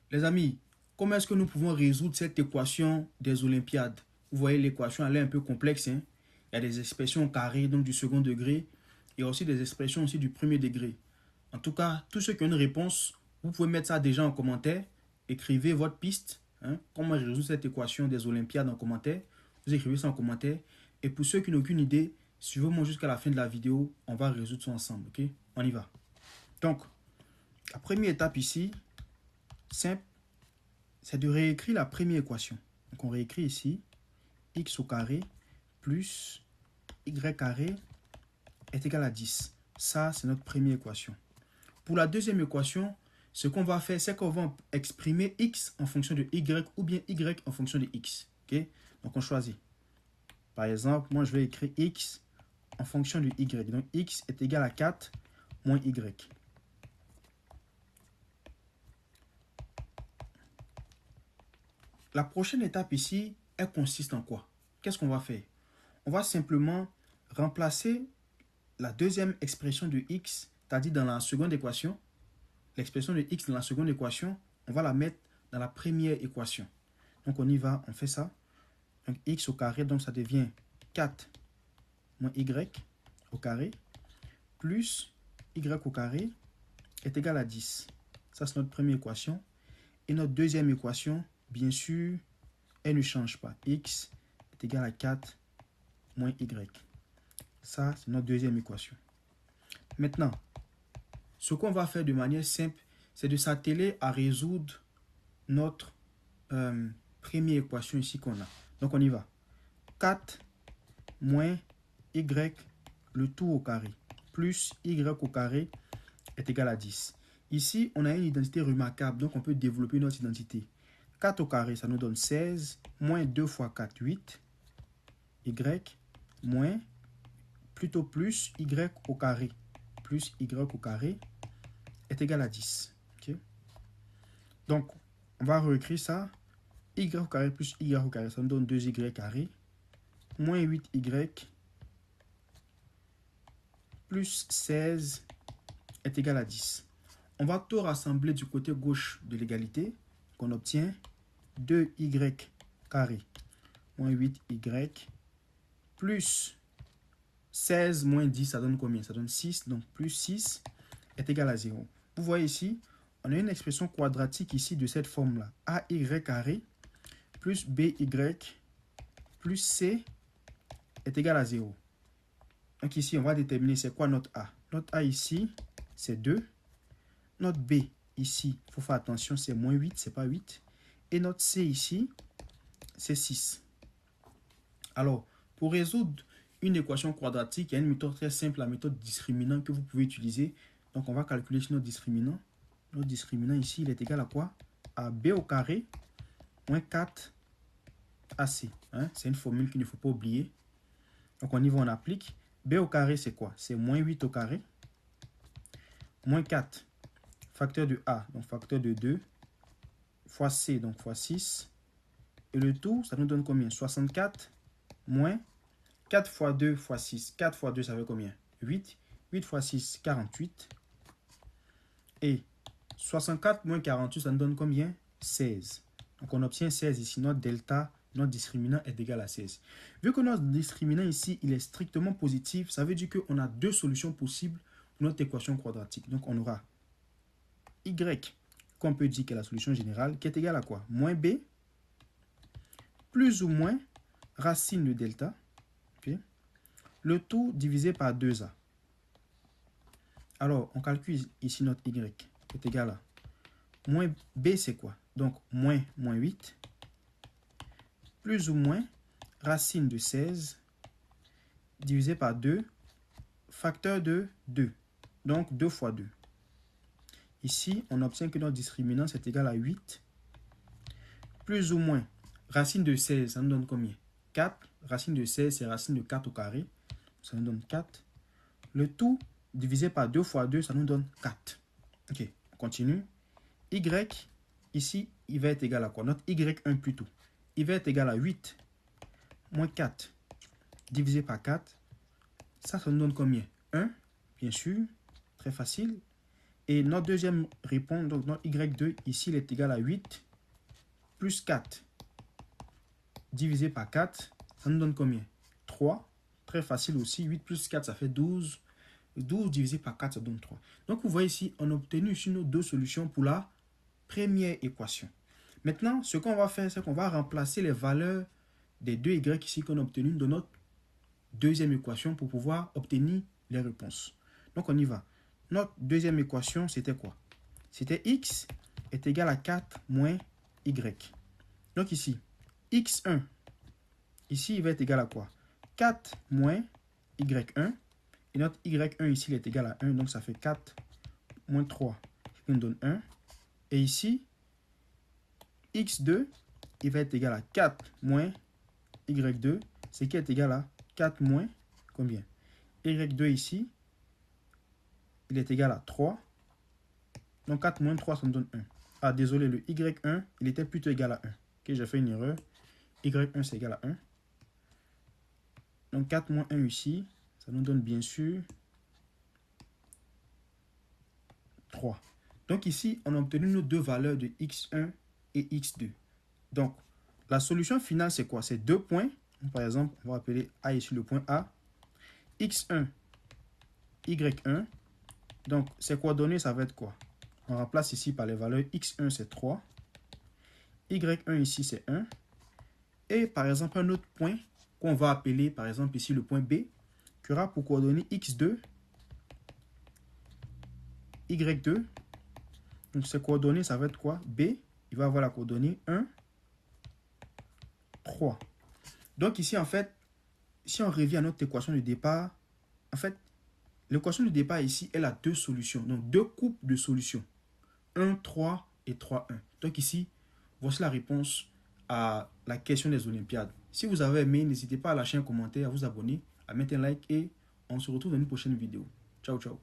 Les amis, comment est-ce que nous pouvons résoudre cette équation des Olympiades? Vous voyez, l'équation, elle est un peu complexe, hein? Il y a des expressions carrées, donc du second degré. Il y a aussi des expressions aussi du premier degré. En tout cas, tous ceux qui ont une réponse, vous pouvez mettre ça déjà en commentaire. Écrivez votre piste, hein? Comment résoudre cette équation des Olympiades en commentaire. Vous écrivez ça en commentaire. Et pour ceux qui n'ont aucune idée, suivez-moi jusqu'à la fin de la vidéo. On va résoudre ça ensemble, ok? On y va. Donc, la première étape ici, simple, c'est de réécrire la première équation. Donc on réécrit ici, x au carré plus y carré est égal à 10. Ça, c'est notre première équation. Pour la deuxième équation, ce qu'on va faire, c'est qu'on va exprimer x en fonction de y ou bien y en fonction de x. Okay? Donc on choisit. Par exemple, moi je vais écrire x en fonction de y. Donc x est égal à 4 moins y. La prochaine étape ici, elle consiste en quoi? Qu'est-ce qu'on va faire? On va simplement remplacer la deuxième expression de x, c'est-à-dire dans la seconde équation. L'expression de x dans la seconde équation, on va la mettre dans la première équation. Donc on y va, on fait ça. Donc x au carré, donc ça devient 4 moins y au carré plus y au carré est égal à 10. Ça, c'est notre première équation. Et notre deuxième équation, bien sûr, elle ne change pas. X est égal à 4 moins y. Ça, c'est notre deuxième équation. Maintenant, ce qu'on va faire de manière simple, c'est de s'atteler à résoudre notre première équation ici qu'on a. Donc, on y va. 4 moins y, le tout au carré, plus y au carré est égal à 10. Ici, on a une identité remarquable, donc on peut développer notre identité. 4 au carré, ça nous donne 16, moins 2 fois 4, 8, y, moins, plutôt plus y au carré, plus y au carré est égal à 10. Okay? Donc, on va réécrire ça. Y au carré plus y au carré, ça nous donne 2y carré, moins 8y plus 16 est égal à 10. On va tout rassembler du côté gauche de l'égalité, qu'on obtient 2y carré moins 8y plus 16 moins 10, ça donne combien? Ça donne 6, donc plus 6 est égal à 0. Vous voyez ici, on a une expression quadratique ici de cette forme-là. AY carré plus BY plus C est égal à 0. Donc ici, on va déterminer c'est quoi notre A. Notre A ici, c'est 2. Notre B ici, il faut faire attention, c'est moins 8, c'est pas 8. Et notre C ici, c'est 6. Alors, pour résoudre une équation quadratique, il y a une méthode très simple, la méthode discriminant que vous pouvez utiliser. Donc, on va calculer notre discriminant. Notre discriminant ici, il est égal à quoi? À B au carré moins 4 AC. Hein? C'est une formule qu'il ne faut pas oublier. Donc, on y va, on applique. B au carré, c'est quoi? C'est moins 8 au carré. Moins 4, facteur de A, donc facteur de 2, fois C, donc fois 6. Et le tout, ça nous donne combien? 64 moins 4 fois 2 fois 6. 4 fois 2, ça fait combien? 8. 8 fois 6, 48. Et 64 moins 48, ça nous donne combien? 16. Donc on obtient 16 ici. Notre delta, notre discriminant est égal à 16. Vu que notre discriminant ici, il est strictement positif, ça veut dire qu'on a deux solutions possibles pour notre équation quadratique. Donc on aura y, qu'on peut dire que est la solution générale, qui est égale à quoi? Moins b, plus ou moins racine de delta, okay, le tout divisé par 2a. Alors, on calcule ici notre y, qui est égal à moins b, c'est quoi? Donc, moins 8, plus ou moins racine de 16, divisé par 2, facteur de 2. Donc, 2 fois 2. Ici, on obtient que notre discriminant, c'est égal à 8, plus ou moins racine de 16, ça nous donne combien? 4. Racine de 16, c'est racine de 4 au carré. Ça nous donne 4. Le tout divisé par 2 fois 2, ça nous donne 4. Ok, on continue. Y, ici, il va être égal à quoi? Notre Y1 plutôt. Il va être égal à 8 moins 4 divisé par 4. Ça nous donne combien? 1, bien sûr. Très facile. Et notre deuxième réponse, donc notre y2, ici, il est égal à 8 plus 4 divisé par 4. Ça nous donne combien? 3. Très facile aussi. 8 plus 4, ça fait 12. 12 divisé par 4, ça donne 3. Donc, vous voyez ici, on a obtenu ici nos deux solutions pour la première équation. Maintenant, ce qu'on va faire, c'est qu'on va remplacer les valeurs des deux y ici qu'on a obtenues dans notre deuxième équation pour pouvoir obtenir les réponses. Donc, on y va. Notre deuxième équation, c'était quoi? C'était x est égal à 4 moins y. Donc ici, x1, ici, il va être égal à quoi? 4 moins y1. Et notre y1 ici, il est égal à 1. Donc, ça fait 4 moins 3, qui nous donne 1. Et ici, x2, il va être égal à 4 moins y2, ce qui est égal à 4 moins combien? Y2 ici, il est égal à 3. Donc 4 moins 3, ça me donne 1. Ah, désolé, le y1, il était plutôt égal à 1. Ok, j'ai fait une erreur. y1, c'est égal à 1. Donc 4 moins 1 ici, ça nous donne bien sûr 3. Donc ici, on a obtenu nos deux valeurs de x1 et x2. Donc, la solution finale, c'est quoi? C'est deux points. Par exemple, on va appeler A ici le point A. x1, y1. Donc, ces coordonnées, ça va être quoi? On remplace ici par les valeurs x1, c'est 3. y1 ici, c'est 1. Et par exemple, un autre point qu'on va appeler, par exemple, ici le point B, qui aura pour coordonnées x2, y2. Donc, ces coordonnées, ça va être quoi? B, il va avoir la coordonnée 1, 3. Donc, ici, en fait, si on revient à notre équation de départ, en fait, l'équation de départ ici, elle a deux solutions. Donc, deux coupes de solutions. 1, 3 et 3, 1. Donc, ici, voici la réponse à la question des Olympiades. Si vous avez aimé, n'hésitez pas à lâcher un commentaire, à vous abonner, à mettre un like et on se retrouve dans une prochaine vidéo. Ciao, ciao.